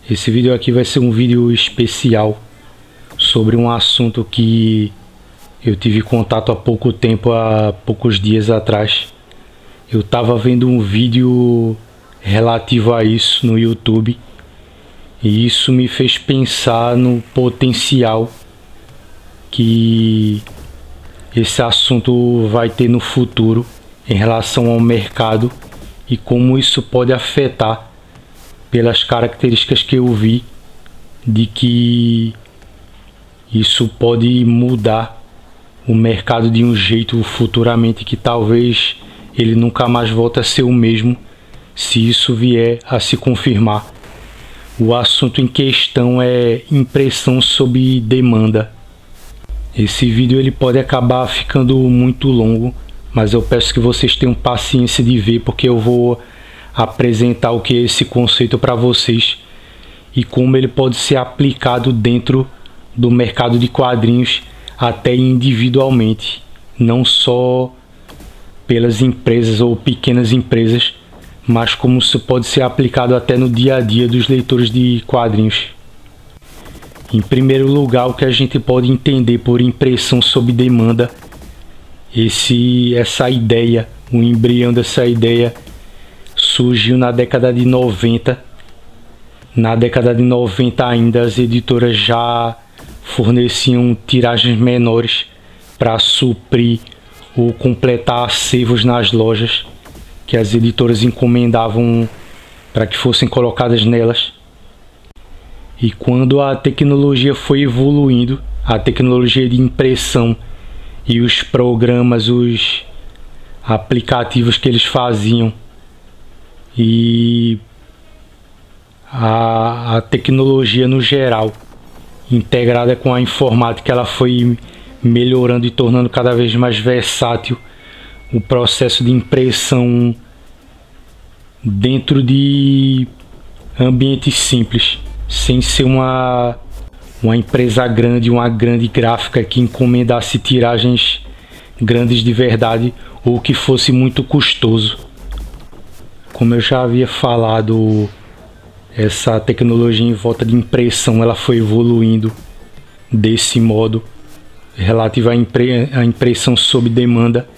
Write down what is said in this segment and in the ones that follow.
Esse vídeo aqui vai ser um vídeo especial sobre um assunto que eu tive contato há pouco tempo, há poucos dias atrás. Eu estava vendo um vídeo relativo a isso no YouTube e isso me fez pensar no potencial que esse assunto vai ter no futuro em relação ao mercado e como isso pode afetar, pelas características que eu vi, de que isso pode mudar o mercado de um jeito futuramente que talvez ele nunca mais volte a ser o mesmo se isso vier a se confirmar. O assunto em questão é impressão sob demanda. Esse vídeo ele pode acabar ficando muito longo, mas eu peço que vocês tenham paciência de ver, porque eu vou apresentar o que é esse conceito para vocês e como ele pode ser aplicado dentro do mercado de quadrinhos, até individualmente, não só pelas empresas ou pequenas empresas, mas como isso pode ser aplicado até no dia a dia dos leitores de quadrinhos. Em primeiro lugar, o que a gente pode entender por impressão sob demanda, essa ideia, o embrião dessa ideia surgiu na década de 90. Na década de 90 ainda as editoras já forneciam tiragens menores para suprir ou completar acervos nas lojas que as editoras encomendavam para que fossem colocadas nelas. E quando a tecnologia foi evoluindo, a tecnologia de impressão e os programas, os aplicativos que eles faziam e a tecnologia no geral, integrada com a informática, ela foi melhorando e tornando cada vez mais versátil o processo de impressão dentro de ambientes simples, sem ser uma empresa grande, uma grande gráfica que encomendasse tiragens grandes de verdade ou que fosse muito custoso. Como eu já havia falado, essa tecnologia em volta de impressão ela foi evoluindo desse modo, relativa à impressão sob demanda,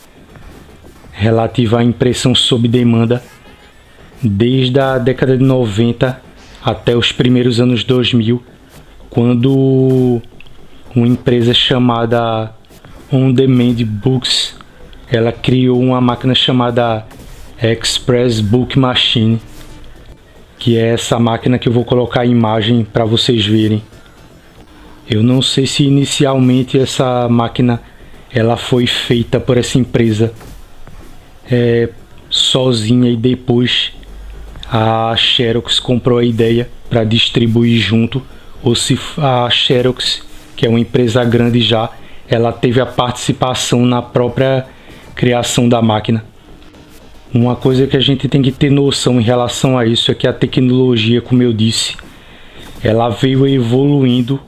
desde a década de 90 até os primeiros anos 2000, quando uma empresa chamada On Demand Books ela criou uma máquina chamada Express Book Machine, que é essa máquina que eu vou colocar a imagem para vocês verem. Eu não sei se inicialmente essa máquina ela foi feita por essa empresa sozinha e depois a Xerox comprou a ideia para distribuir junto, ou se a Xerox, que é uma empresa grande já, ela teve a participação na própria criação da máquina. Uma coisa que a gente tem que ter noção em relação a isso é que a tecnologia, como eu disse, ela veio evoluindo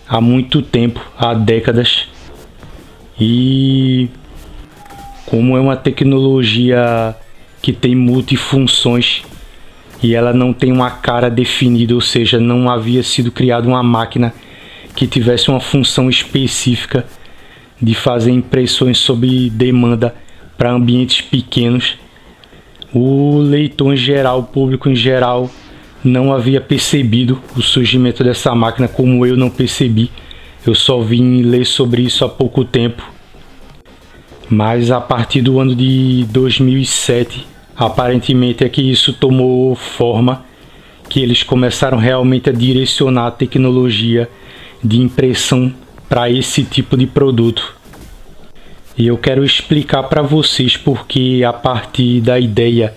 há muito tempo, há décadas, e como é uma tecnologia que tem multifunções e ela não tem uma cara definida, ou seja, não havia sido criada uma máquina que tivesse uma função específica de fazer impressões sob demanda para ambientes pequenos, o leitor em geral, o público em geral, não havia percebido o surgimento dessa máquina, como eu não percebi. Eu só vim ler sobre isso há pouco tempo. Mas a partir do ano de 2007, aparentemente é que isso tomou forma, que eles começaram realmente a direcionar a tecnologia de impressão para esse tipo de produto. E eu quero explicar para vocês porque, a partir da ideia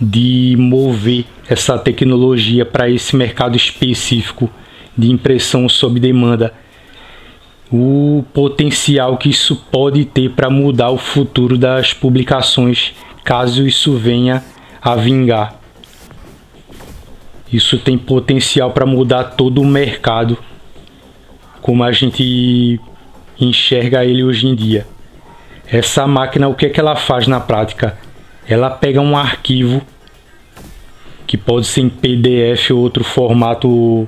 de mover essa tecnologia para esse mercado específico de impressão sob demanda, o potencial que isso pode ter para mudar o futuro das publicações, caso isso venha a vingar. Isso tem potencial para mudar todo o mercado, como a gente enxerga ele hoje em dia. Essa máquina, o que é que ela faz na prática? Ela pega um arquivo que pode ser em PDF ou outro formato.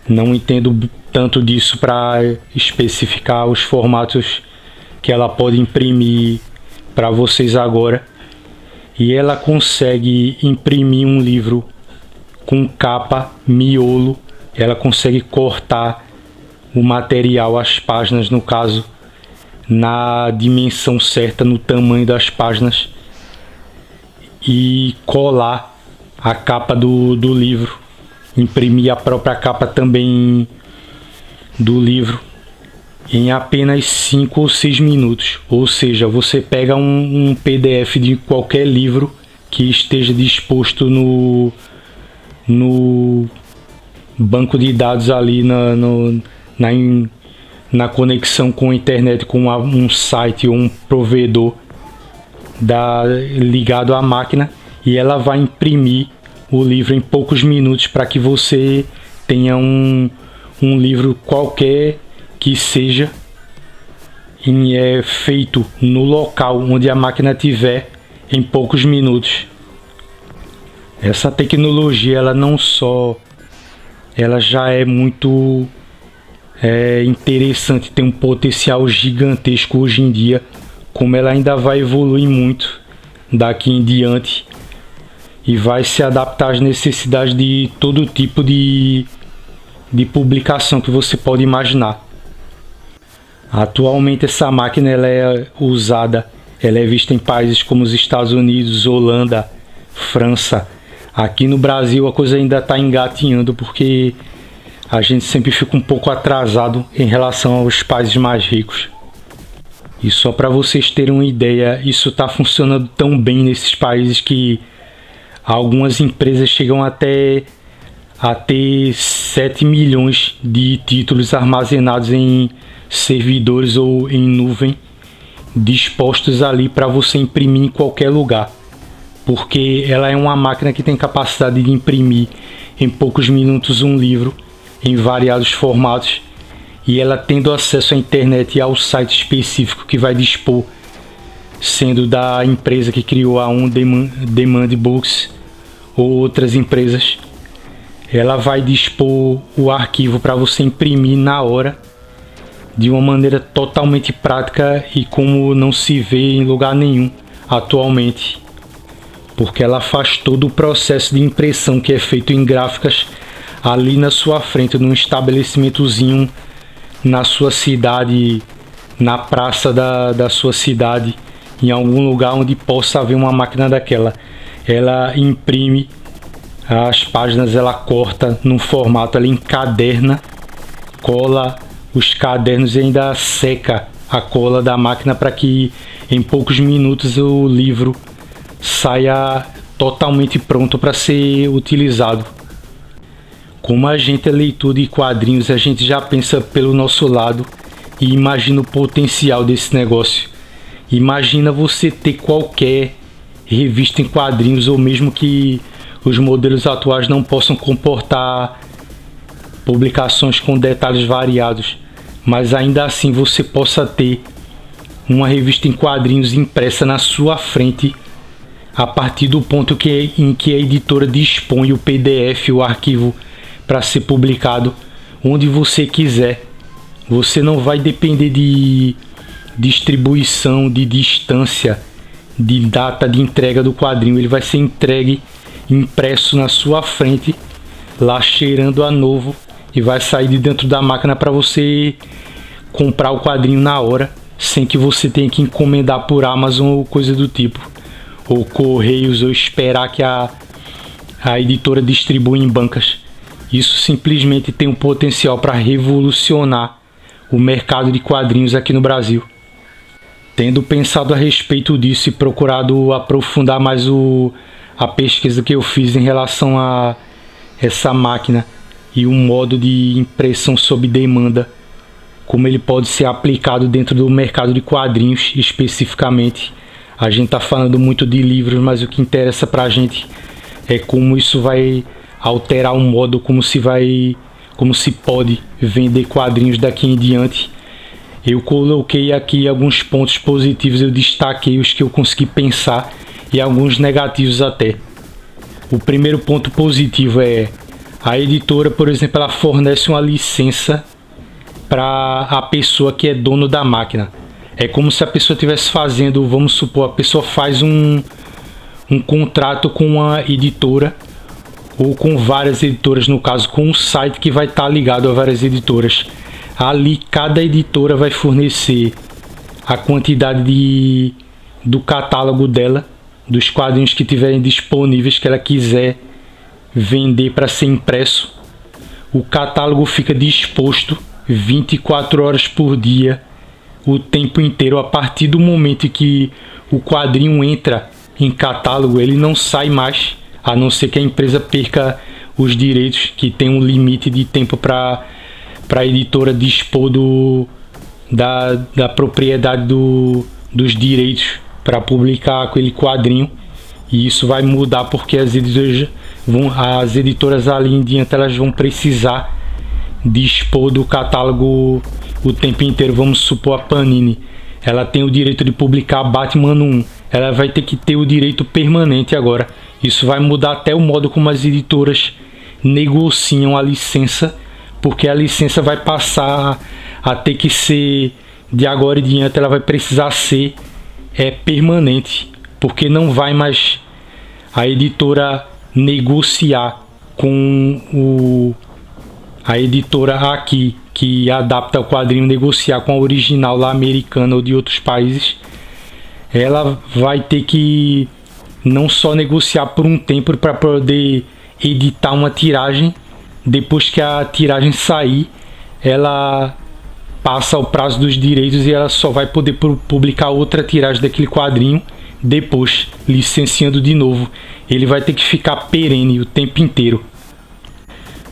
Não entendo tanto disso para especificar os formatos que ela pode imprimir para vocês agora. E ela consegue imprimir um livro com capa, miolo. Ela consegue cortar o material, as páginas no caso, na dimensão certa, no tamanho das páginas, e colar a capa do livro, imprimir a própria capa também do livro em apenas 5 ou 6 minutos. Ou seja, você pega um PDF de qualquer livro que esteja disposto no banco de dados ali na conexão com a internet, com um site ou um provedor ligado à máquina, e ela vai imprimir o livro em poucos minutos para que você tenha um livro qualquer que seja feito no local onde a máquina tiver em poucos minutos. Essa tecnologia, ela já é muito interessante, tem um potencial gigantesco hoje em dia, como ela ainda vai evoluir muito daqui em diante e vai se adaptar às necessidades de todo tipo de publicação que você pode imaginar. Atualmente essa máquina ela é usada, ela é vista em países como os Estados Unidos, Holanda, França. Aqui no Brasil a coisa ainda está engatinhando, porque a gente sempre fica um pouco atrasado em relação aos países mais ricos. E só para vocês terem uma ideia, isso está funcionando tão bem nesses países que algumas empresas chegam até a ter 7 milhões de títulos armazenados em servidores ou em nuvem, dispostos ali para você imprimir em qualquer lugar. Porque ela é uma máquina que tem capacidade de imprimir em poucos minutos um livro em variados formatos, e ela tendo acesso à internet e ao site específico que vai dispor, sendo da empresa que criou a On Demand Books ou outras empresas, ela vai dispor o arquivo para você imprimir na hora, de uma maneira totalmente prática e como não se vê em lugar nenhum atualmente, porque ela faz todo o processo de impressão que é feito em gráficas ali na sua frente, num estabelecimentozinho na sua cidade, na praça da sua cidade, em algum lugar onde possa haver uma máquina daquela. Ela imprime as páginas, ela corta num formato, ela encaderna, cola os cadernos e ainda seca a cola da máquina para que em poucos minutos o livro saia totalmente pronto para ser utilizado. Como a gente é leitor de quadrinhos, a gente já pensa pelo nosso lado e imagina o potencial desse negócio. Imagina você ter qualquer revista em quadrinhos, ou mesmo que os modelos atuais não possam comportar publicações com detalhes variados, mas ainda assim você possa ter uma revista em quadrinhos impressa na sua frente, a partir do ponto em que a editora dispõe o PDF, o arquivo, para ser publicado onde você quiser. Você não vai depender de distribuição, de distância, de data de entrega do quadrinho. Ele vai ser entregue impresso na sua frente, lá cheirando a novo, e vai sair de dentro da máquina para você comprar o quadrinho na hora, sem que você tenha que encomendar por Amazon ou coisa do tipo, ou Correios, ou esperar que a editora distribua em bancas. Isso simplesmente tem um potencial para revolucionar o mercado de quadrinhos aqui no Brasil. Tendo pensado a respeito disso e procurado aprofundar mais a pesquisa que eu fiz em relação a essa máquina e o modo de impressão sob demanda, como ele pode ser aplicado dentro do mercado de quadrinhos especificamente. A gente está falando muito de livros, mas o que interessa para a gente é como isso vai alterar o modo como se pode vender quadrinhos daqui em diante. Eu coloquei aqui alguns pontos positivos, eu destaquei os que eu consegui pensar e alguns negativos até. O primeiro ponto positivo é a editora, por exemplo, ela fornece uma licença para a pessoa que é dono da máquina. É como se a pessoa estivesse fazendo, vamos supor, a pessoa faz um contrato com uma editora ou com várias editoras, no caso com um site que vai estar ligado a várias editoras. Ali cada editora vai fornecer a quantidade do catálogo dela, dos quadrinhos que tiverem disponíveis que ela quiser vender para ser impresso. O catálogo fica disposto 24 horas por dia, o tempo inteiro. A partir do momento que o quadrinho entra em catálogo, ele não sai mais, a não ser que a empresa perca os direitos, que tem um limite de tempo para a editora dispor da propriedade dos direitos para publicar aquele quadrinho. E isso vai mudar porque as editoras ali em diante elas vão precisar dispor do catálogo o tempo inteiro. Vamos supor, a Panini, ela tem o direito de publicar Batman 1, ela vai ter que ter o direito permanente agora. Isso vai mudar até o modo como as editoras negociam a licença, porque a licença vai passar a ter que ser, de agora em diante ela vai precisar ser permanente, porque não vai mais a editora negociar com a editora aqui que adapta o quadrinho, negociar com a original lá americana ou de outros países. Ela vai ter que não só negociar por um tempo para poder editar uma tiragem, depois que a tiragem sair, ela passa o prazo dos direitos e ela só vai poder publicar outra tiragem daquele quadrinho depois, licenciando de novo. Ele vai ter que ficar perene o tempo inteiro.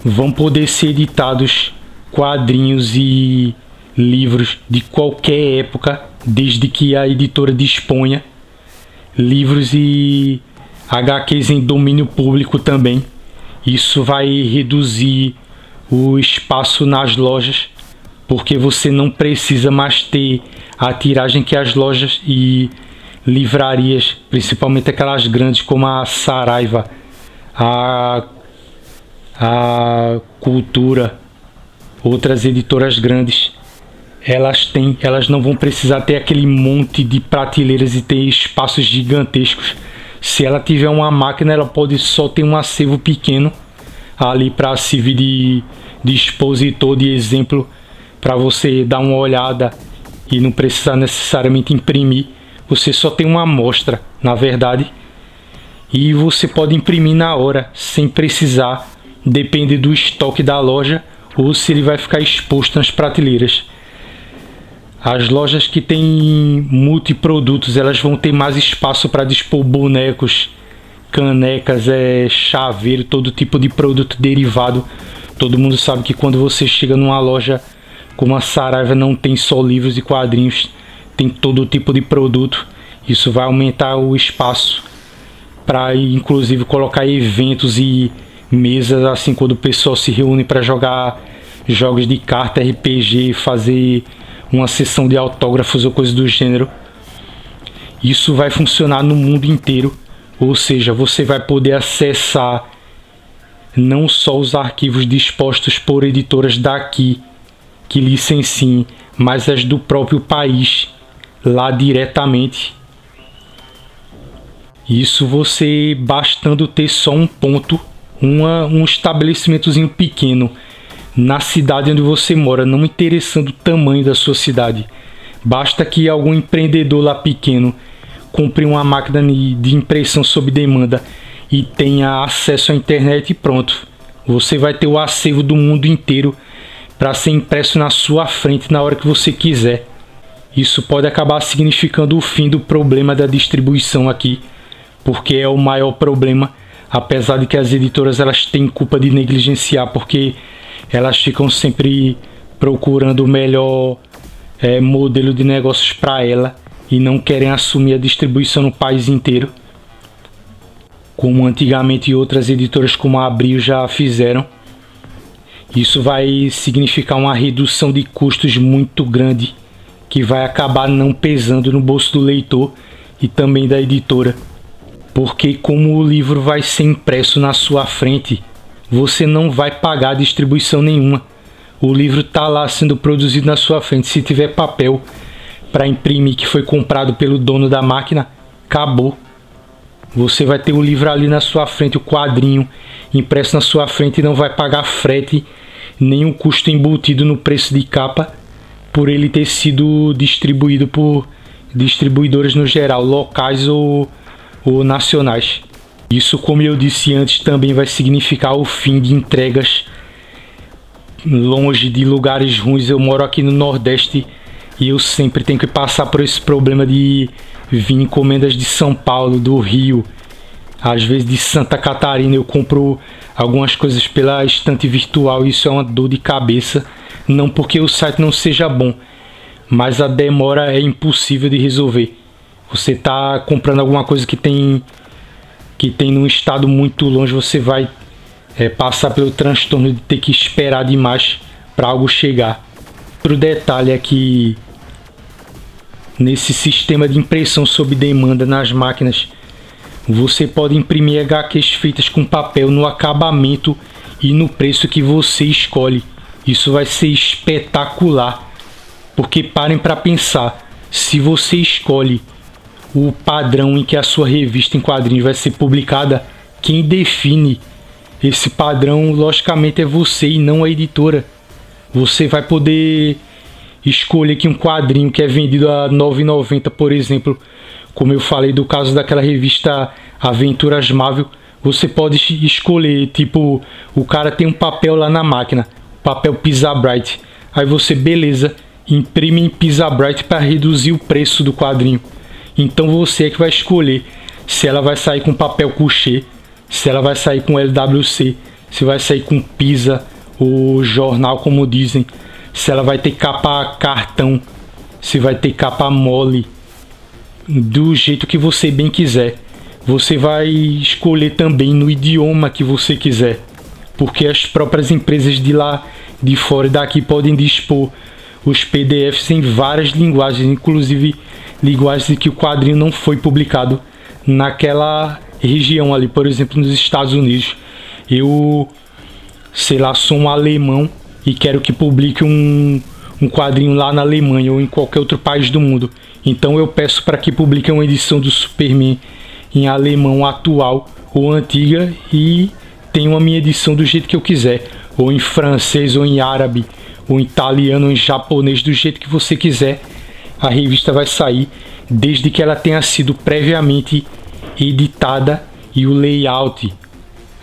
Vão poder ser editados quadrinhos e livros de qualquer época, desde que a editora disponha. Livros e HQs em domínio público também. Isso vai reduzir o espaço nas lojas, porque você não precisa mais ter a tiragem que as lojas e livrarias, principalmente aquelas grandes como a Saraiva, a Cultura, outras editoras grandes, elas não vão precisar ter aquele monte de prateleiras e ter espaços gigantescos. Se ela tiver uma máquina, ela pode só ter um acervo pequeno ali para servir de expositor, de exemplo, para você dar uma olhada e não precisar necessariamente imprimir. Você só tem uma amostra, na verdade, e você pode imprimir na hora, sem precisar, depende do estoque da loja ou se ele vai ficar exposto nas prateleiras. As lojas que têm multiprodutos, elas vão ter mais espaço para dispor bonecos, canecas, chaveiro, todo tipo de produto derivado. Todo mundo sabe que quando você chega numa loja como a Saraiva, não tem só livros e quadrinhos, tem todo tipo de produto. Isso vai aumentar o espaço para inclusive colocar eventos e mesas, assim, quando o pessoal se reúne para jogar jogos de carta, RPG, fazer uma sessão de autógrafos ou coisa do gênero. Isso vai funcionar no mundo inteiro, ou seja, você vai poder acessar não só os arquivos dispostos por editoras daqui que licenciem, mas as do próprio país lá diretamente. Isso você bastando ter só um ponto, um estabelecimentozinho pequeno na cidade onde você mora, não interessando o tamanho da sua cidade. Basta que algum empreendedor lá pequeno compre uma máquina de impressão sob demanda e tenha acesso à internet e pronto. Você vai ter o acervo do mundo inteiro para ser impresso na sua frente na hora que você quiser. Isso pode acabar significando o fim do problema da distribuição aqui, porque é o maior problema, apesar de que as editoras elas têm culpa de negligenciar, porque elas ficam sempre procurando o melhor modelo de negócios para ela e não querem assumir a distribuição no país inteiro, como antigamente outras editoras como a Abril já fizeram. Isso vai significar uma redução de custos muito grande, que vai acabar não pesando no bolso do leitor e também da editora, porque como o livro vai ser impresso na sua frente, você não vai pagar distribuição nenhuma. O livro está lá sendo produzido na sua frente. Se tiver papel para imprimir que foi comprado pelo dono da máquina, acabou. Você vai ter o livro ali na sua frente, o quadrinho impresso na sua frente, e não vai pagar frete, nem o custo embutido no preço de capa, por ele ter sido distribuído por distribuidores no geral, locais ou nacionais. Isso, como eu disse antes, também vai significar o fim de entregas longe de lugares ruins. Eu moro aqui no Nordeste e eu sempre tenho que passar por esse problema de vir encomendas de São Paulo, do Rio, às vezes de Santa Catarina. Eu compro algumas coisas pela estante virtual e isso é uma dor de cabeça. Não porque o site não seja bom, mas a demora é impossível de resolver. Você está comprando alguma coisa que tem num estado muito longe, você vai passar pelo transtorno de ter que esperar demais para algo chegar. Outro detalhe é que nesse sistema de impressão sob demanda nas máquinas, você pode imprimir HQs feitas com papel no acabamento e no preço que você escolhe. Isso vai ser espetacular, porque parem para pensar, se você escolhe o padrão em que a sua revista em quadrinhos vai ser publicada, quem define esse padrão logicamente é você e não a editora. Você vai poder escolher que um quadrinho que é vendido a R$ 9,90, por exemplo, como eu falei do caso daquela revista Aventuras Marvel, você pode escolher, tipo, o cara tem um papel lá na máquina, papel Pisa-Bright, aí você, beleza, imprime em Pisa-Bright para reduzir o preço do quadrinho. Então você é que vai escolher se ela vai sair com papel couché, se ela vai sair com LWC, se vai sair com Pisa ou jornal, como dizem, se ela vai ter capa cartão, se vai ter capa mole, do jeito que você bem quiser. Você vai escolher também no idioma que você quiser, porque as próprias empresas de lá de fora e daqui podem dispor os PDFs em várias linguagens, inclusive linguagens que o quadrinho não foi publicado naquela região ali. Por exemplo, nos Estados Unidos, eu, sei lá, sou um alemão e quero que publique um quadrinho lá na Alemanha ou em qualquer outro país do mundo. Então eu peço para que publique uma edição do Superman em alemão atual ou antiga e tenho a minha edição do jeito que eu quiser, ou em francês, ou em árabe, ou em italiano, ou em japonês, do jeito que você quiser. A revista vai sair, desde que ela tenha sido previamente editada e o layout,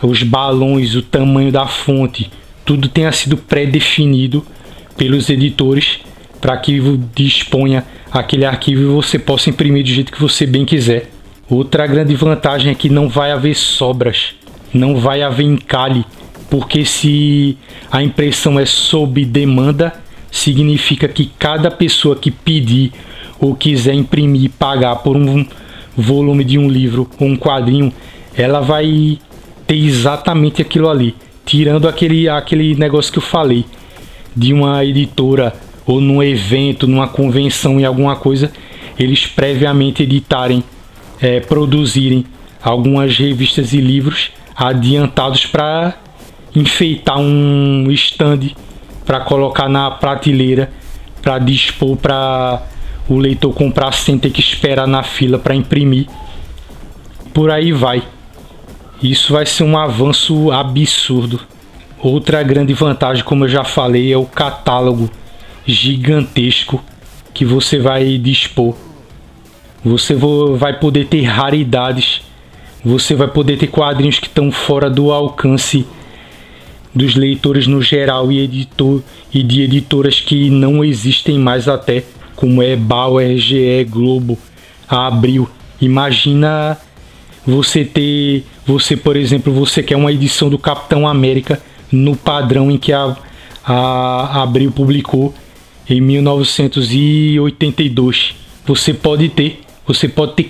os balões, o tamanho da fonte, tudo tenha sido pré-definido pelos editores para que disponha aquele arquivo e você possa imprimir do jeito que você bem quiser. Outra grande vantagem é que não vai haver sobras, não vai haver encalhe, porque se a impressão é sob demanda, significa que cada pessoa que pedir ou quiser imprimir e pagar por um volume de um livro ou um quadrinho, ela vai ter exatamente aquilo ali, tirando aquele negócio que eu falei, de uma editora ou num evento, numa convenção, em alguma coisa, eles previamente editarem, produzirem algumas revistas e livros adiantados para enfeitar um stand, para colocar na prateleira, para dispor para o leitor comprar sem ter que esperar na fila para imprimir. Por aí vai. Isso vai ser um avanço absurdo. Outra grande vantagem, como eu já falei, é o catálogo gigantesco que você vai dispor. Você vai poder ter raridades, você vai poder ter quadrinhos que estão fora do alcance dos leitores no geral e de editoras que não existem mais até, como é Bauer, GE, Globo, Abril. Imagina você, por exemplo, você quer uma edição do Capitão América no padrão em que a Abril publicou em 1982. Você pode ter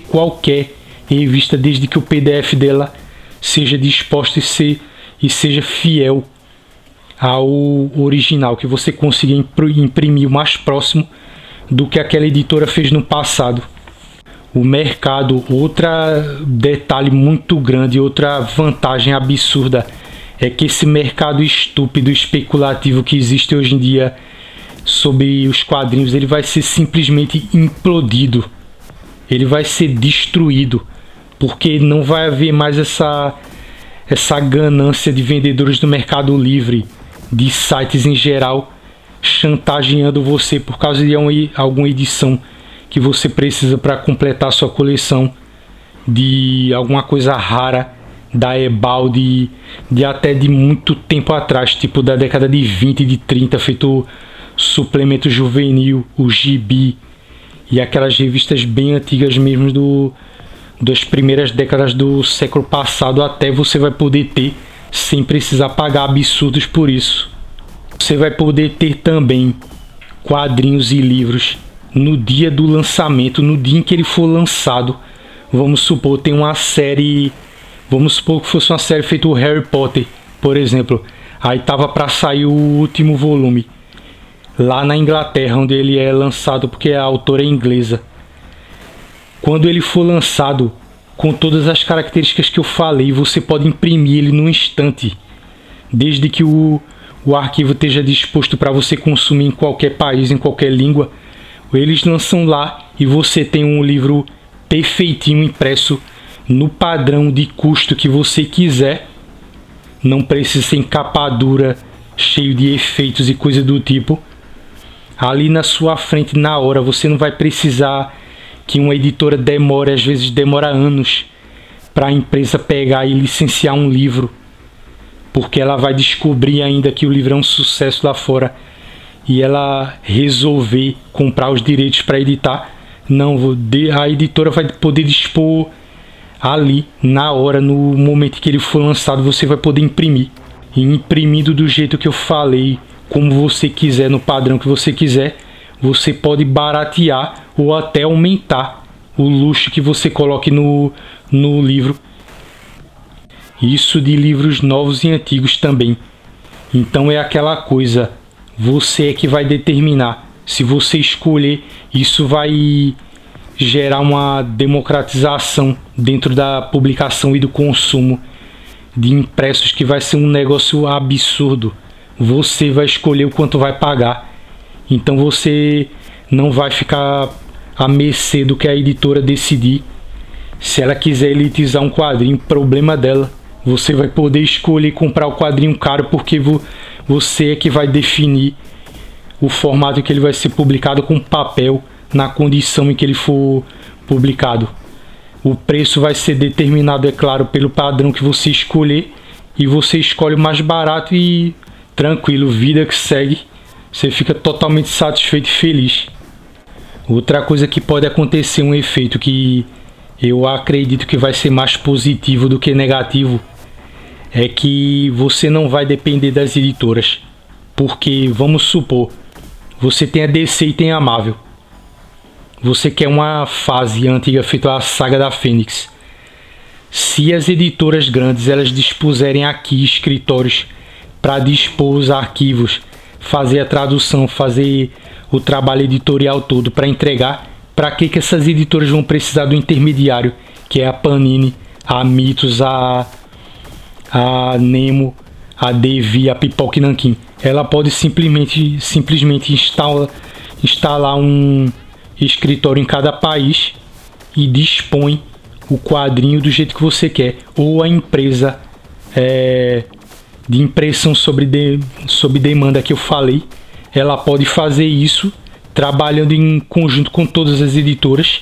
qualquer revista, desde que o PDF dela seja disposto e seja fiel ao original, que você consiga imprimir o mais próximo do que aquela editora fez no passado. O mercado, outro detalhe muito grande, outra vantagem absurda é que esse mercado estúpido, especulativo que existe hoje em dia sobre os quadrinhos, ele vai ser simplesmente implodido. Ele vai ser destruído, porque não vai haver mais essa ganância de vendedores do Mercado Livre, de sites em geral, chantageando você por causa de alguma edição que você precisa para completar sua coleção, de alguma coisa rara da Ebal, de até de muito tempo atrás, tipo da década de 20 e de 30, feito Suplemento Juvenil, o Gibi e aquelas revistas bem antigas mesmo das primeiras décadas do século passado, até você vai poder ter sem precisar pagar absurdos por isso. Você vai poder ter também quadrinhos e livros no dia do lançamento, no dia em que ele for lançado. Vamos supor, tem uma série, vamos supor que fosse uma série feita o Harry Potter, por exemplo. Aí tava para sair o último volume lá na Inglaterra, onde ele é lançado, porque a autora é inglesa. Quando ele for lançado, com todas as características que eu falei, você pode imprimir ele num instante, desde que o arquivo esteja disposto para você consumir em qualquer país, em qualquer língua. Eles lançam lá e você tem um livro perfeitinho, impresso no padrão de custo que você quiser. Não precisa ser em capa dura, cheio de efeitos e coisa do tipo. Ali na sua frente, na hora, você não vai precisar que uma editora demore, às vezes demora anos, para a empresa pegar e licenciar um livro, porque ela vai descobrir ainda que o livro é um sucesso lá fora e ela resolver comprar os direitos para editar. Não, a editora vai poder dispor ali, na hora, no momento que ele for lançado, você vai poder imprimir. E imprimindo do jeito que eu falei, como você quiser, no padrão que você quiser, você pode baratear ou até aumentar o luxo que você coloque no livro. Isso de livros novos e antigos também. Então é aquela coisa, você é que vai determinar. Se você escolher, isso vai gerar uma democratização dentro da publicação e do consumo de impressos, que vai ser um negócio absurdo. Você vai escolher o quanto vai pagar. Então você não vai ficar à mercê do que a editora decidir. Se ela quiser elitizar um quadrinho, problema dela. Você vai poder escolher comprar o quadrinho caro, porque você é que vai definir o formato que ele vai ser publicado, com papel, na condição em que ele for publicado. O preço vai ser determinado, é claro, pelo padrão que você escolher, e você escolhe o mais barato e tranquilo, vida que segue. Você fica totalmente satisfeito e feliz. Outra coisa que pode acontecer, um efeito que eu acredito que vai ser mais positivo do que negativo, é que você não vai depender das editoras. Porque, vamos supor, você tem a DC e tem a Marvel. Você quer uma fase antiga feita a Saga da Fênix. Se as editoras grandes elas dispuserem aqui escritórios para dispor os arquivos, fazer a tradução, fazer o trabalho editorial todo para entregar, para que essas editoras vão precisar do intermediário, que é a Panini, a Mitos, a Nemo, a Devi, a Pipoca e Nanquim? Ela pode simplesmente instalar um escritório em cada país e dispõe o quadrinho do jeito que você quer. Ou a empresa de impressão sob demanda que eu falei, ela pode fazer isso trabalhando em conjunto com todas as editoras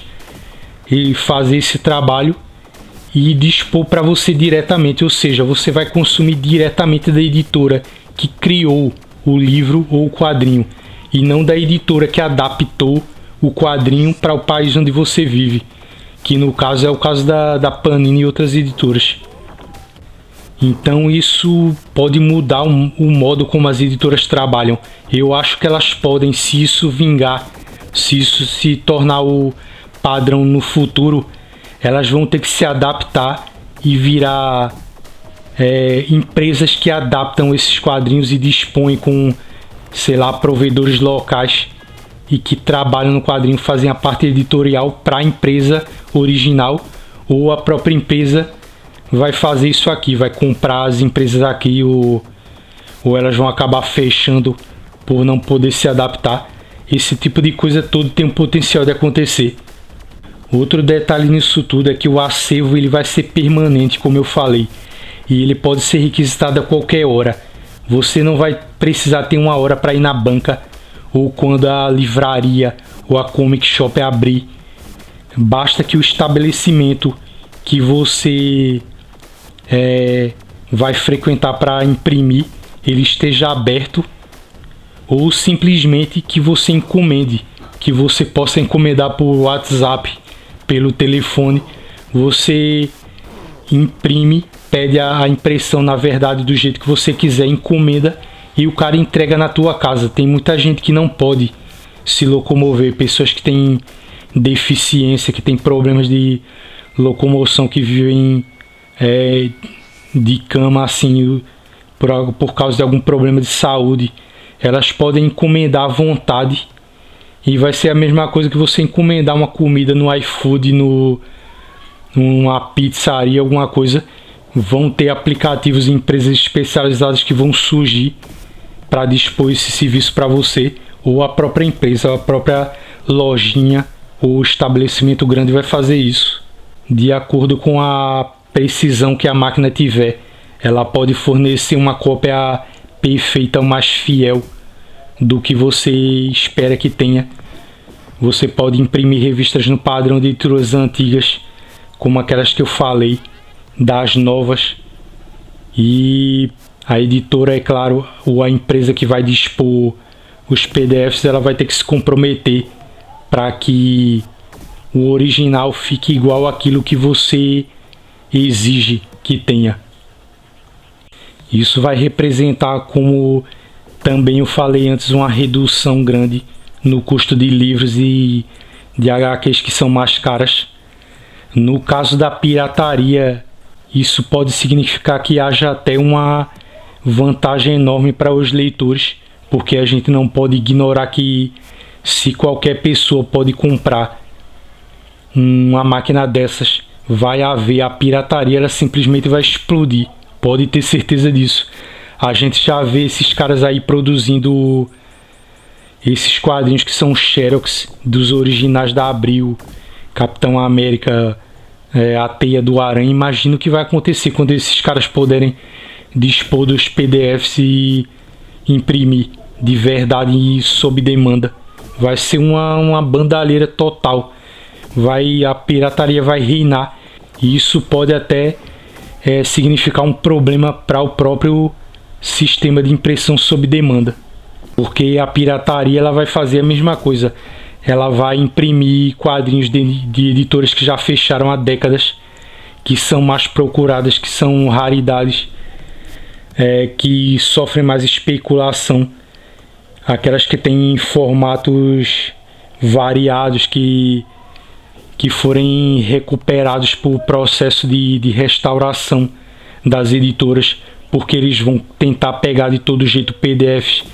e fazer esse trabalho e dispor para você diretamente. Ou seja, você vai consumir diretamente da editora que criou o livro ou o quadrinho, e não da editora que adaptou o quadrinho para o país onde você vive, que no caso é o caso da Panini e outras editoras. Então isso pode mudar o modo como as editoras trabalham. Eu acho que elas podem, se isso vingar, se isso se tornar o padrão no futuro, elas vão ter que se adaptar e virar empresas que adaptam esses quadrinhos e dispõem com, sei lá, provedores locais e que trabalham no quadrinho fazem a parte editorial para a empresa original, ou a própria empresa vai fazer isso aqui, vai comprar as empresas aqui, ou elas vão acabar fechando por não poder se adaptar. Esse tipo de coisa todo tem um potencial de acontecer. Outro detalhe nisso tudo é que o acervo ele vai ser permanente, como eu falei, e ele pode ser requisitado a qualquer hora. Você não vai precisar ter uma hora para ir na banca ou quando a livraria ou a comic shop abrir. Basta que o estabelecimento que você vai frequentar para imprimir ele esteja aberto, ou simplesmente que você encomende, que você possa encomendar por WhatsApp, pelo telefone. Você imprime, pede a impressão na verdade do jeito que você quiser, encomenda e o cara entrega na tua casa. Tem muita gente que não pode se locomover, pessoas que têm deficiência, que têm problemas de locomoção, que vivem de cama assim, por causa de algum problema de saúde. Elas podem encomendar à vontade e vai ser a mesma coisa que você encomendar uma comida no iFood, numa pizzaria, alguma coisa. Vão ter aplicativos e empresas especializadas que vão surgir para dispor esse serviço para você, ou a própria empresa, a própria lojinha ou estabelecimento grande vai fazer isso. De acordo com a precisão que a máquina tiver, ela pode fornecer uma cópia perfeita, ou mais fiel do que você espera que tenha. Você pode imprimir revistas no padrão de editoras antigas, como aquelas que eu falei, das novas, e a editora, é claro, ou a empresa que vai dispor os PDFs, ela vai ter que se comprometer para que o original fique igual àquilo que você exige que tenha. Isso vai representar, como também eu falei antes, uma redução grande no custo de livros e de HQs que são mais caras. No caso da pirataria, isso pode significar que haja até uma vantagem enorme para os leitores, porque a gente não pode ignorar que se qualquer pessoa pode comprar uma máquina dessas, vai haver a pirataria, ela simplesmente vai explodir. Pode ter certeza disso. A gente já vê esses caras aí produzindo esses quadrinhos que são xerox dos originais da Abril, Capitão América, a Teia do Aranha. Imagina o que vai acontecer quando esses caras puderem dispor dos PDFs e imprimir de verdade e sob demanda. Vai ser uma bandalheira total. A pirataria vai reinar, e isso pode até significar um problema para o próprio sistema de impressão sob demanda, porque a pirataria ela vai fazer a mesma coisa. Ela vai imprimir quadrinhos de editoras que já fecharam há décadas, que são mais procuradas, que são raridades, que sofrem mais especulação, aquelas que têm formatos variados, que forem recuperados por processo de restauração das editoras, porque eles vão tentar pegar de todo jeito PDFs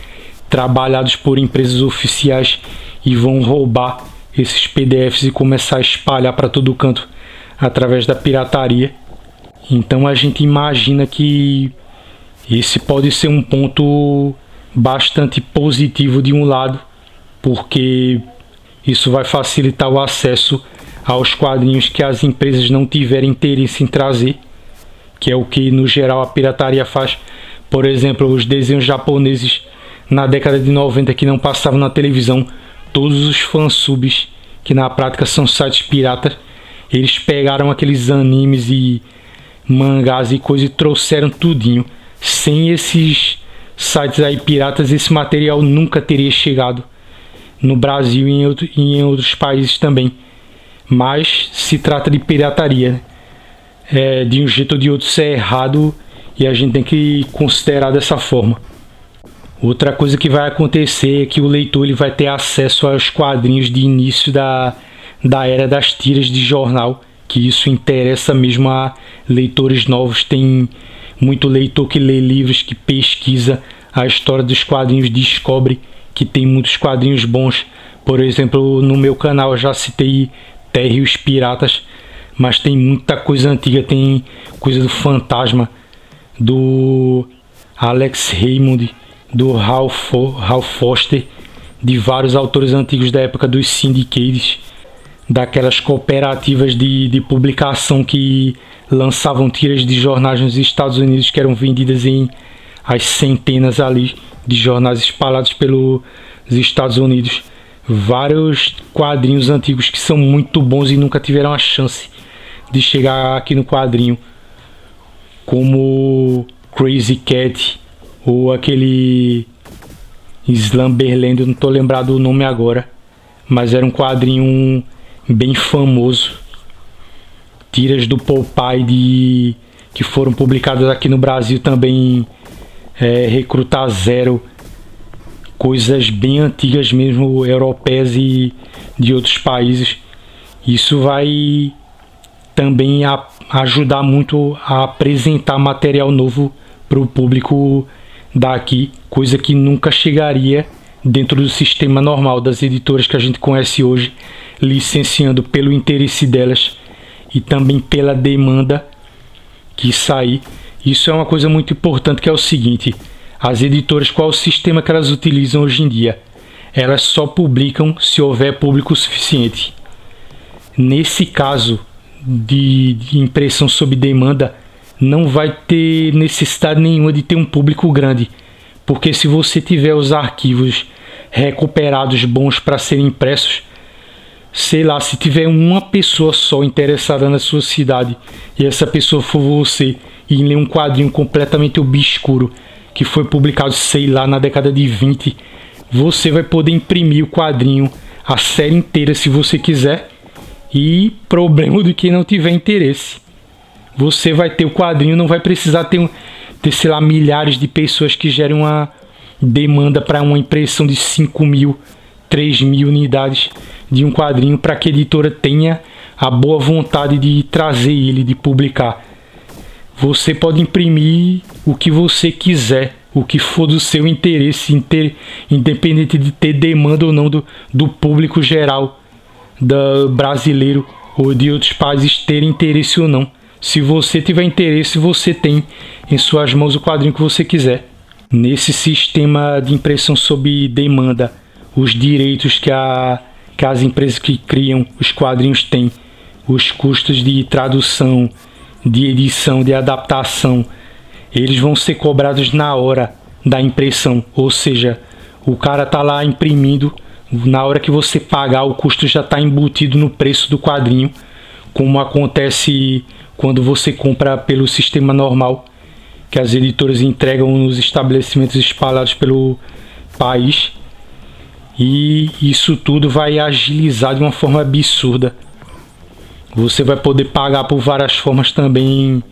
trabalhados por empresas oficiais e vão roubar esses PDFs e começar a espalhar para todo canto através da pirataria. Então a gente imagina que esse pode ser um ponto bastante positivo de um lado, porque isso vai facilitar o acesso aos quadrinhos que as empresas não tiverem interesse em trazer, que é o que no geral a pirataria faz. Por exemplo, os desenhos japoneses na década de 90 que não passavam na televisão, todos os fansubs, que na prática são sites piratas, eles pegaram aqueles animes e mangás e coisa e trouxeram tudinho. Sem esses sites aí piratas, esse material nunca teria chegado no Brasil e em outros países também. Mas se trata de pirataria, de um jeito ou de outro isso é errado, e a gente tem que considerar dessa forma. Outra coisa que vai acontecer é que o leitor ele vai ter acesso aos quadrinhos de início da era das tiras de jornal, que isso interessa mesmo a leitores novos. Tem muito leitor que lê livros, que pesquisa a história dos quadrinhos, descobre que tem muitos quadrinhos bons, Por exemplo, no meu canal eu já citei Terra e os Piratas, mas tem muita coisa antiga, tem coisa do Fantasma, do Alex Raymond, do Hal Foster, de vários autores antigos da época dos syndicates, daquelas cooperativas de publicação que lançavam tiras de jornais nos Estados Unidos que eram vendidas em as centenas ali de jornais espalhados pelos Estados Unidos. Vários quadrinhos antigos que são muito bons e nunca tiveram a chance de chegar aqui no quadrinho, como Crazy Cat ou aquele Slumberland, eu não estou lembrado do nome agora, mas era um quadrinho bem famoso. Tiras do Popeye que foram publicadas aqui no Brasil também, Recruta Zero, coisas bem antigas mesmo, europeias e de outros países. Isso vai também ajudar muito a apresentar material novo para o público daqui, coisa que nunca chegaria dentro do sistema normal das editoras que a gente conhece hoje, licenciando pelo interesse delas e também pela demanda que sai. Isso é uma coisa muito importante, que é o seguinte: as editoras, qual é o sistema que elas utilizam hoje em dia? Elas só publicam se houver público suficiente. Nesse caso de impressão sob demanda, não vai ter necessidade nenhuma de ter um público grande, porque se você tiver os arquivos recuperados bons para serem impressos, sei lá, se tiver uma pessoa só interessada na sua cidade e essa pessoa for você e ler um quadrinho completamente obscuro que foi publicado, sei lá, na década de 20, você vai poder imprimir o quadrinho, a série inteira, se você quiser. E problema do que não tiver interesse, você vai ter o quadrinho, não vai precisar ter sei lá, milhares de pessoas que gerem uma demanda para uma impressão de 5.000, 3.000 unidades de um quadrinho, para que a editora tenha a boa vontade de trazer ele, de publicar. Você pode imprimir o que você quiser, o que for do seu interesse, independente de ter demanda ou não do público geral, brasileiro ou de outros países ter interesse ou não. Se você tiver interesse, você tem em suas mãos o quadrinho que você quiser. Nesse sistema de impressão sob demanda, os direitos que as empresas que criam os quadrinhos têm, os custos de tradução, de edição, de adaptação, eles vão ser cobrados na hora da impressão. Ou seja, o cara tá lá imprimindo, na hora que você pagar, o custo já está embutido no preço do quadrinho, como acontece quando você compra pelo sistema normal, que as editoras entregam nos estabelecimentos espalhados pelo país. E isso tudo vai agilizar de uma forma absurda. Você vai poder pagar por várias formas também,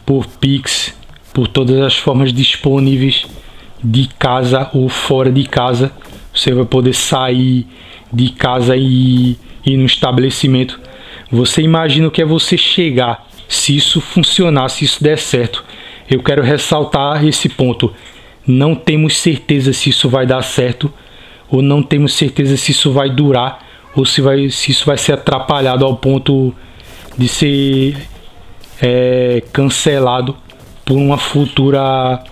por Pix, por todas as formas disponíveis, de casa ou fora de casa. Você vai poder sair de casa e ir no estabelecimento. Você imagina o que é você chegar, se isso funcionar, se isso der certo. Eu quero ressaltar esse ponto. Não temos certeza se isso vai dar certo, ou não temos certeza se isso vai durar, ou se isso vai ser atrapalhado ao ponto de ser cancelado por uma futura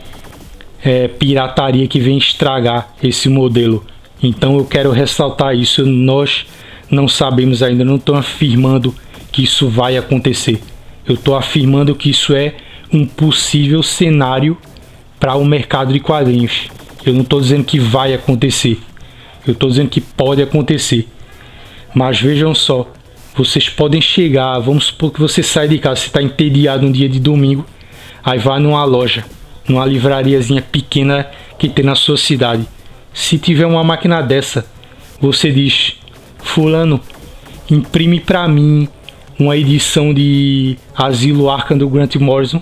pirataria que vem estragar esse modelo. Então eu quero ressaltar isso. Nós não sabemos ainda, não estou afirmando que isso vai acontecer. Eu estou afirmando que isso é um possível cenário para o mercado de quadrinhos. Eu não estou dizendo que vai acontecer, eu estou dizendo que pode acontecer. Mas vejam só, vocês podem chegar, vamos supor que você sai de casa, você está entediado um dia de domingo, aí vai numa loja, numa livrariazinha pequena que tem na sua cidade. Se tiver uma máquina dessa, você diz: fulano, imprime para mim uma edição de Asilo Arkham do Grant Morrison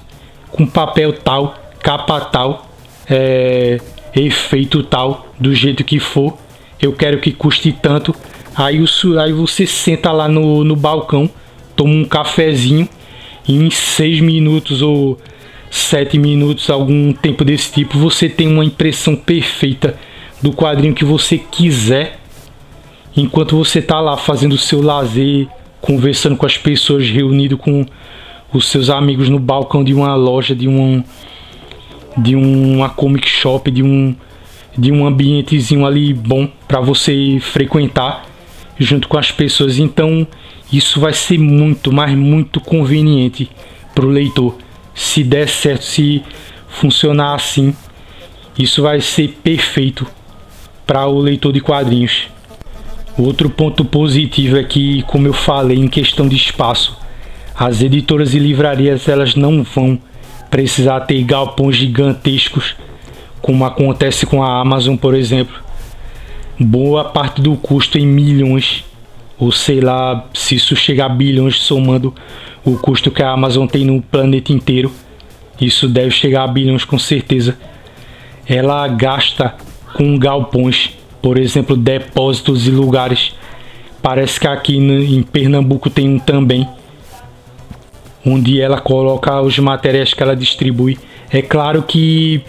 com papel tal, capa tal, efeito tal, do jeito que for, eu quero que custe tanto. Aí você senta lá no balcão, toma um cafezinho e em 6 minutos ou 7 minutos, algum tempo desse tipo, você tem uma impressão perfeita do quadrinho que você quiser enquanto você está lá fazendo o seu lazer, conversando com as pessoas, reunido com os seus amigos no balcão de uma loja, de uma comic shop, de um ambientezinho ali bom para você frequentar junto com as pessoas. Então isso vai ser muito, mas muito conveniente para o leitor. Se der certo, se funcionar assim, isso vai ser perfeito para o leitor de quadrinhos. Outro ponto positivo é que, como eu falei, em questão de espaço, as editoras e livrarias elas não vão precisar ter galpões gigantescos, como acontece com a Amazon, por exemplo. Boa parte do custo em milhões, ou sei lá, se isso chegar a bilhões, somando o custo que a Amazon tem no planeta inteiro, isso deve chegar a bilhões com certeza. Ela gasta com galpões, por exemplo, depósitos e lugares. Parece que aqui em Pernambuco tem um também, onde ela coloca os materiais que ela distribui. É claro que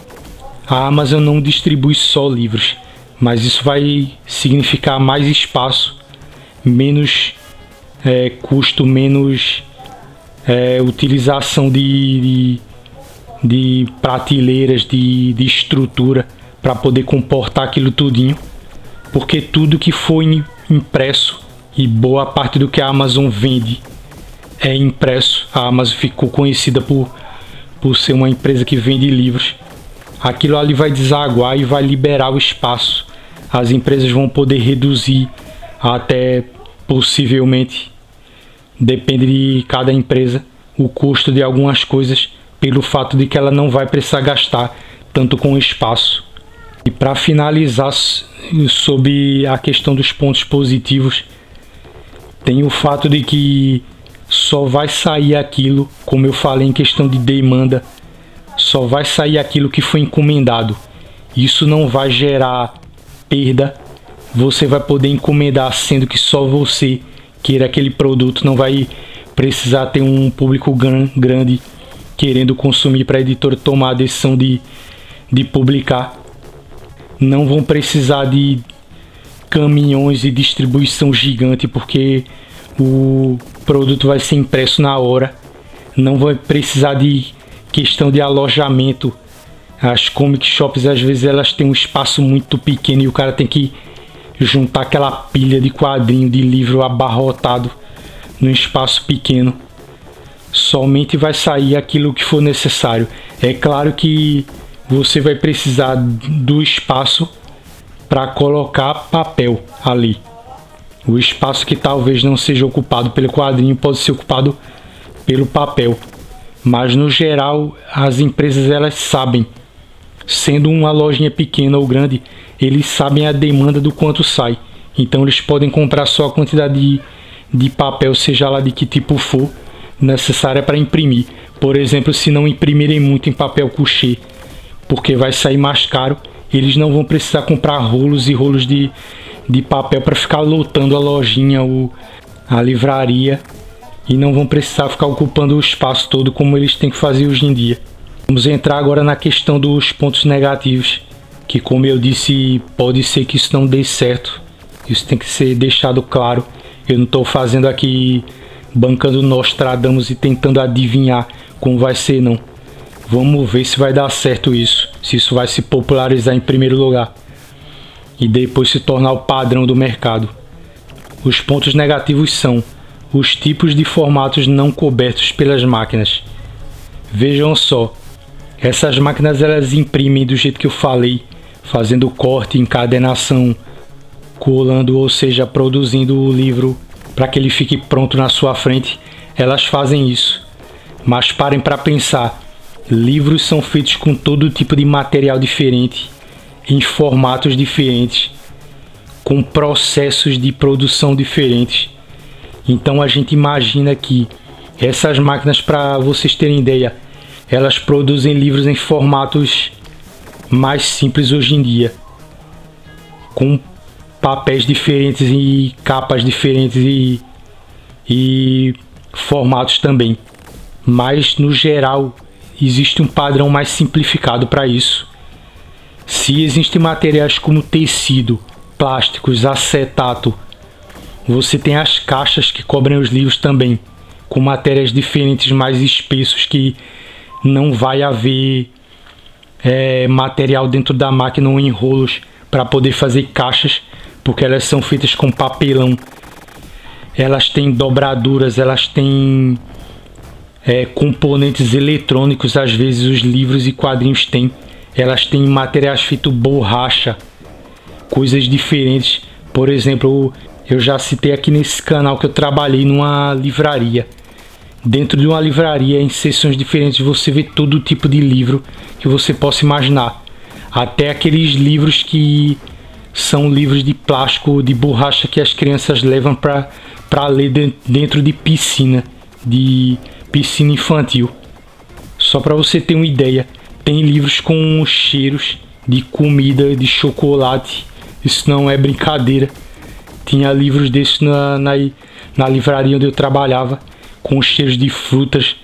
a Amazon não distribui só livros, mas isso vai significar mais espaço, menos custo, menos utilização de prateleiras, de estrutura para poder comportar aquilo tudinho, porque tudo que foi impresso, e boa parte do que a Amazon vende é impresso. A Amazon ficou conhecida por ser uma empresa que vende livros. Aquilo ali vai desaguar e vai liberar o espaço. As empresas vão poder reduzir até, possivelmente, depende de cada empresa, o custo de algumas coisas, pelo fato de que ela não vai precisar gastar tanto com espaço. E para finalizar sobre a questão dos pontos positivos, tem o fato de que só vai sair aquilo, como eu falei em questão de demanda, só vai sair aquilo que foi encomendado. Isso não vai gerar perda. Você vai poder encomendar, sendo que só você queira aquele produto, não vai precisar ter um público grande querendo consumir para a editora tomar a decisão de publicar. Não vão precisar de caminhões e distribuição gigante, porque o produto vai ser impresso na hora. Não vai precisar de questão de alojamento. As comic shops às vezes elas têm um espaço muito pequeno e o cara tem que juntar aquela pilha de quadrinho, de livro abarrotado num espaço pequeno. Somente vai sair aquilo que for necessário. É claro que você vai precisar do espaço para colocar papel ali. O espaço que talvez não seja ocupado pelo quadrinho pode ser ocupado pelo papel. Mas no geral as empresas elas sabem, sendo uma lojinha pequena ou grande, eles sabem a demanda do quanto sai. Então eles podem comprar só a quantidade de papel, seja lá de que tipo for, necessária para imprimir. Por exemplo, se não imprimirem muito em papel couché, porque vai sair mais caro, eles não vão precisar comprar rolos e rolos de papel para ficar lotando a lojinha ou a livraria, e não vão precisar ficar ocupando o espaço todo como eles têm que fazer hoje em dia. Vamos entrar agora na questão dos pontos negativos, que, como eu disse, pode ser que isso não dê certo. Isso tem que ser deixado claro. Eu não estou fazendo aqui bancando Nostradamus e tentando adivinhar como vai ser, não. Vamos ver se vai dar certo isso, se isso vai se popularizar em primeiro lugar e depois se tornar o padrão do mercado. Os pontos negativos são os tipos de formatos não cobertos pelas máquinas. Vejam só, essas máquinas elas imprimem do jeito que eu falei, fazendo corte, encadenação, colando, ou seja, produzindo o livro para que ele fique pronto na sua frente. Elas fazem isso, mas parem para pensar. Livros são feitos com todo tipo de material diferente, em formatos diferentes, com processos de produção diferentes. Então a gente imagina que essas máquinas, para vocês terem ideia, elas produzem livros em formatos mais simples hoje em dia, com papéis diferentes e capas diferentes e formatos também. Mas no geral existe um padrão mais simplificado para isso. Se existem materiais como tecido, plásticos, acetato, Você tem as caixas que cobrem os livros também, com matérias diferentes, mais espessos, que não vai haver material dentro da máquina ou enrolos para poder fazer caixas, porque elas são feitas com papelão. Elas têm dobraduras, elas têm componentes eletrônicos, às vezes os livros e quadrinhos têm. Elas têm materiais feitos borracha, coisas diferentes. Por exemplo, eu já citei aqui nesse canal que eu trabalhei numa livraria. Dentro de uma livraria, em seções diferentes, você vê todo tipo de livro que você possa imaginar. Até aqueles livros que são livros de plástico, de borracha, que as crianças levam para ler dentro de piscina infantil. Só para você ter uma ideia, tem livros com cheiros de comida, de chocolate. Isso não é brincadeira. Tinha livros desses na livraria onde eu trabalhava, com cheiros de frutas.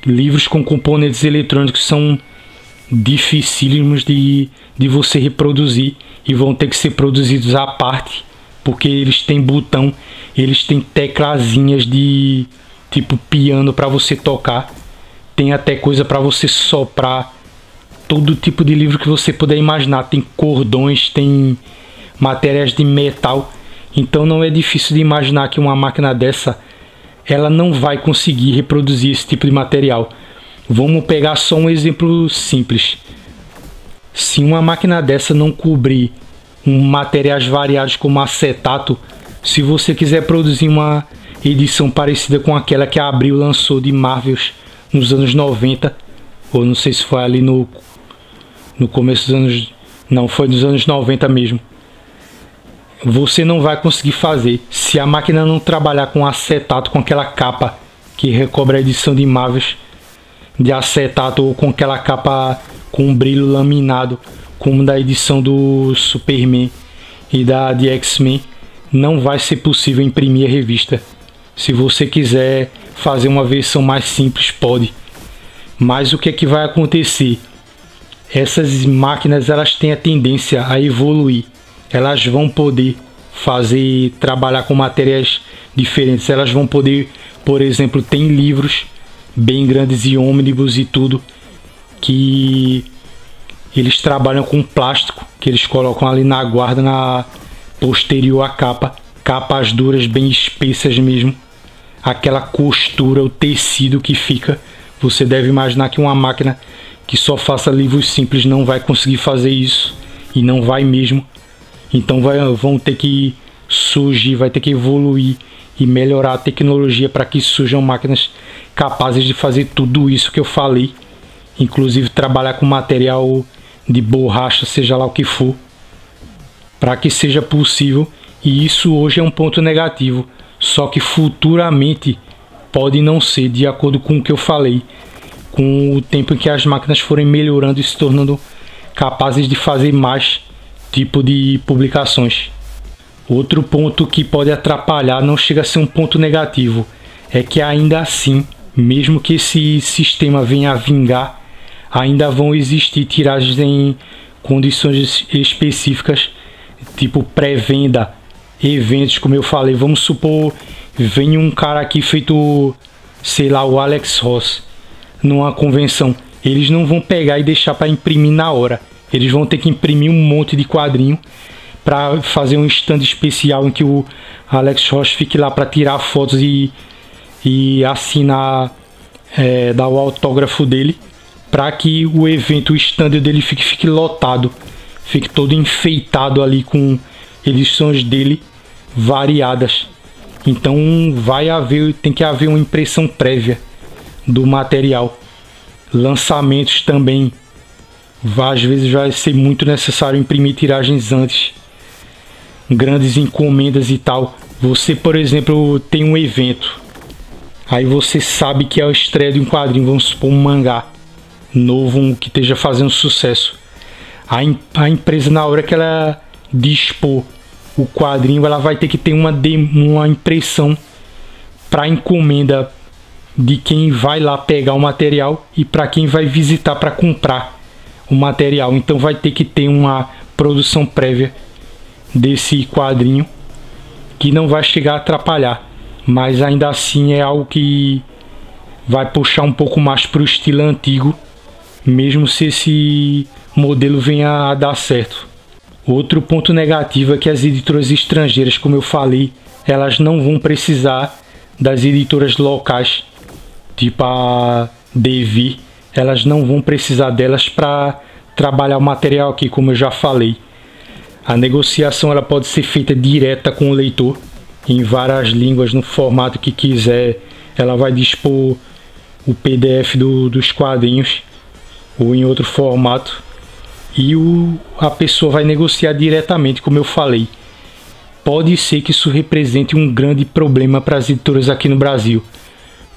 Livros com componentes eletrônicos são dificílimos de você reproduzir e vão ter que ser produzidos à parte, porque eles têm botão, eles têm teclazinhas de tipo piano para você tocar, tem até coisa para você soprar. Todo tipo de livro que você puder imaginar, tem cordões, tem matérias de metal. Então não é difícil de imaginar que uma máquina dessa ela não vai conseguir reproduzir esse tipo de material. Vamos pegar só um exemplo simples. Se uma máquina dessa não cobrir materiais variados como acetato, se você quiser produzir uma edição parecida com aquela que a Abril lançou de Marvels nos anos 90, ou não sei se foi ali no começo dos anos... Não, foi nos anos 90 mesmo. Você não vai conseguir fazer se a máquina não trabalhar com acetato, com aquela capa que recobre a edição de Marvels de acetato, ou com aquela capa com um brilho laminado, como da edição do Superman e de X-Men. Não vai ser possível imprimir a revista. Se você quiser fazer uma versão mais simples, pode. Mas o que é que vai acontecer? Essas máquinas, elas têm a tendência a evoluir. Elas vão poder trabalhar com matérias diferentes. Elas vão poder, por exemplo, tem livros bem grandes e ônibus e tudo, que eles trabalham com plástico, que eles colocam ali na guarda, na posterior à capa. Capas duras, bem espessas mesmo. Aquela costura, o tecido que fica. Você deve imaginar que uma máquina que só faça livros simples não vai conseguir fazer isso. E não vai mesmo. Então vão ter que surgir, vai ter que evoluir e melhorar a tecnologia para que surjam máquinas capazes de fazer tudo isso que eu falei. Inclusive trabalhar com material de borracha, seja lá o que for, para que seja possível. E isso hoje é um ponto negativo. Só que futuramente pode não ser, de acordo com o que eu falei. Com o tempo em que as máquinas forem melhorando e se tornando capazes de fazer mais tipo de publicações. Outro ponto que pode atrapalhar, não chega a ser um ponto negativo, é que ainda assim, mesmo que esse sistema venha a vingar, ainda vão existir tiragens em condições específicas, tipo pré-venda, eventos, como eu falei. Vamos supor, vem um cara aqui feito, sei lá, o Alex Ross, numa convenção. Eles não vão pegar e deixar para imprimir na hora. Eles vão ter que imprimir um monte de quadrinho para fazer um stand especial em que o Alex Ross fique lá para tirar fotos e assinar, dar o autógrafo dele, para que o evento, o stand dele fique lotado, fique todo enfeitado ali com edições dele variadas. Então tem que haver uma impressão prévia do material. Lançamentos também, às vezes vai ser muito necessário imprimir tiragens antes, grandes encomendas e tal. Você, por exemplo, tem um evento, aí você sabe que é a estreia de um quadrinho, vamos supor um mangá novo que esteja fazendo sucesso. A empresa, na hora que ela dispor o quadrinho, ela vai ter que ter uma impressão para encomenda de quem vai lá pegar o material e para quem vai visitar para comprar o material. Então vai ter que ter uma produção prévia desse quadrinho. que não vai chegar a atrapalhar, mas ainda assim é algo que vai puxar um pouco mais para o estilo antigo, mesmo se esse modelo venha a dar certo. Outro ponto negativo é que as editoras estrangeiras, como eu falei, elas não vão precisar das editoras locais, tipo a Devir, elas não vão precisar delas para trabalhar o material aqui, como eu já falei. A negociação ela pode ser feita direta com o leitor, em várias línguas, no formato que quiser. Ela vai dispor o PDF dos quadrinhos ou em outro formato, e a pessoa vai negociar diretamente, como eu falei. Pode ser que isso represente um grande problema para as editoras aqui no Brasil,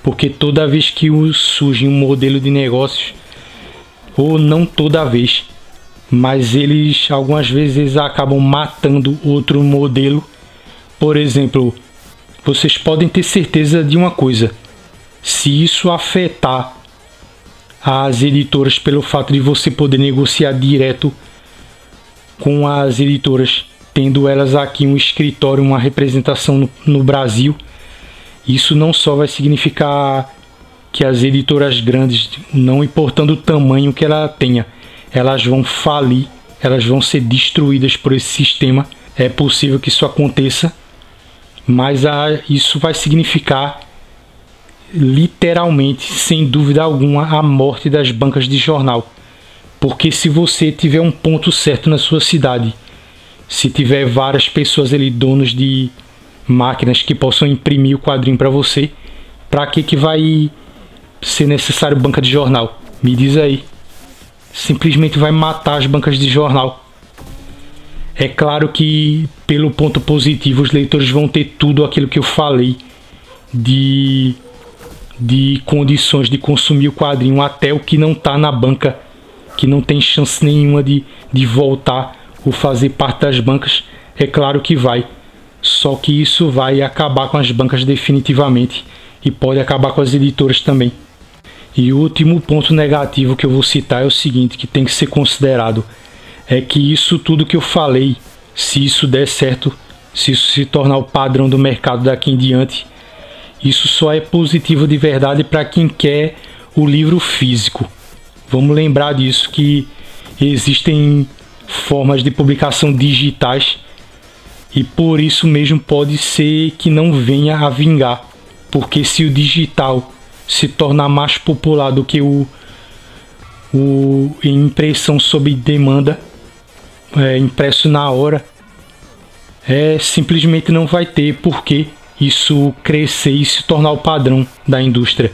porque toda vez que surge um modelo de negócios, ou não toda vez, mas algumas vezes eles acabam matando outro modelo. Por exemplo, vocês podem ter certeza de uma coisa: se isso afetar as editoras, pelo fato de você poder negociar direto com as editoras, tendo elas aqui um escritório, uma representação no Brasil, isso não só vai significar que as editoras grandes, não importando o tamanho que ela tenha, elas vão falir, elas vão ser destruídas por esse sistema. É possível que isso aconteça, mas isso vai significar literalmente, sem dúvida alguma, a morte das bancas de jornal. Porque se você tiver um ponto certo na sua cidade, se tiver várias pessoas ali, donos de máquinas que possam imprimir o quadrinho para você, para que vai ser necessário banca de jornal? Me diz aí. Simplesmente vai matar as bancas de jornal. É claro que, pelo ponto positivo, os leitores vão ter tudo aquilo que eu falei de condições de consumir o quadrinho, até o que não está na banca, que não tem chance nenhuma de voltar ou fazer parte das bancas. É claro que vai, só que isso vai acabar com as bancas definitivamente e pode acabar com as editoras também. E o último ponto negativo que eu vou citar é o seguinte, que tem que ser considerado, é que isso tudo que eu falei, se isso der certo, se isso se tornar o padrão do mercado daqui em diante, isso só é positivo de verdade para quem quer o livro físico. Vamos lembrar disso, que existem formas de publicação digitais e por isso mesmo pode ser que não venha a vingar, porque se o digital se tornar mais popular do que o impressão sob demanda, impresso na hora, simplesmente não vai ter porquê isso crescer e se tornar o padrão da indústria.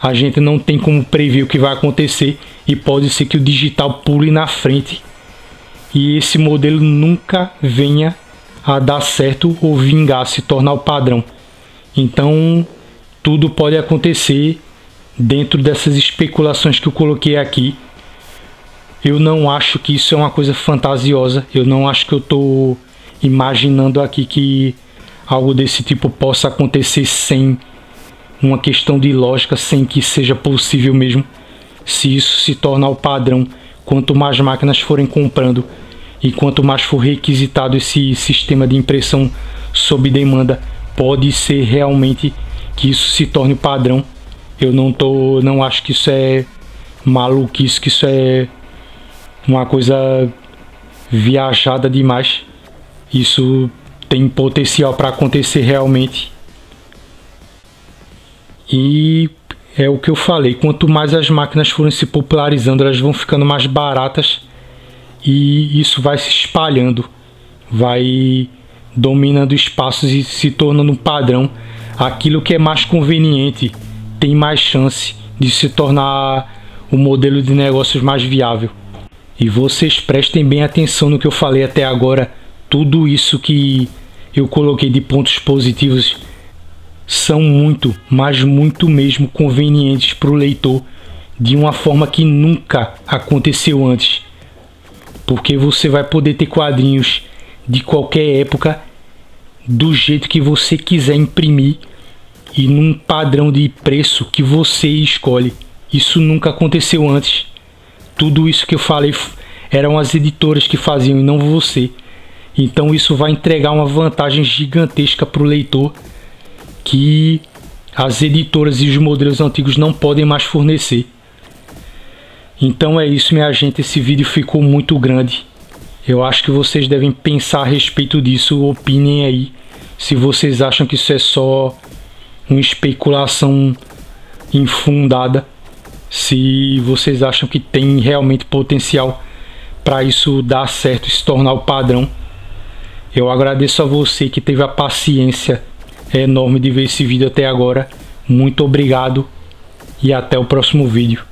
A gente não tem como prever o que vai acontecer e pode ser que o digital pule na frente e esse modelo nunca venha a dar certo ou vingar, se tornar o padrão. Então tudo pode acontecer dentro dessas especulações que eu coloquei aqui. Eu não acho que isso é uma coisa fantasiosa, eu não acho que eu estou imaginando aqui que algo desse tipo possa acontecer sem uma questão de lógica, sem que seja possível mesmo. Se isso se tornar o padrão, quanto mais máquinas forem comprando e quanto mais for requisitado esse sistema de impressão sob demanda, pode ser realmente que isso se torne o padrão. Eu não acho que isso é maluquice, que isso é uma coisa viajada demais. Isso tem potencial para acontecer realmente. E é o que eu falei, quanto mais as máquinas forem se popularizando, elas vão ficando mais baratas e isso vai se espalhando, vai dominando espaços e se tornando um padrão. Aquilo que é mais conveniente tem mais chance de se tornar o modelo de negócios mais viável. E vocês prestem bem atenção no que eu falei até agora. Tudo isso que eu coloquei de pontos positivos são muito, mas muito mesmo convenientes para o leitor, de uma forma que nunca aconteceu antes. Porque você vai poder ter quadrinhos de qualquer época, do jeito que você quiser imprimir e num padrão de preço que você escolhe. Isso nunca aconteceu antes. Tudo isso que eu falei eram as editoras que faziam e não você. Então isso vai entregar uma vantagem gigantesca para o leitor que as editoras e os modelos antigos não podem mais fornecer. Então é isso, minha gente, esse vídeo ficou muito grande. Eu acho que vocês devem pensar a respeito disso, opinem aí se vocês acham que isso é só uma especulação infundada, se vocês acham que tem realmente potencial para isso dar certo e se tornar o padrão. Eu agradeço a você que teve a paciência enorme de ver esse vídeo até agora. Muito obrigado e até o próximo vídeo.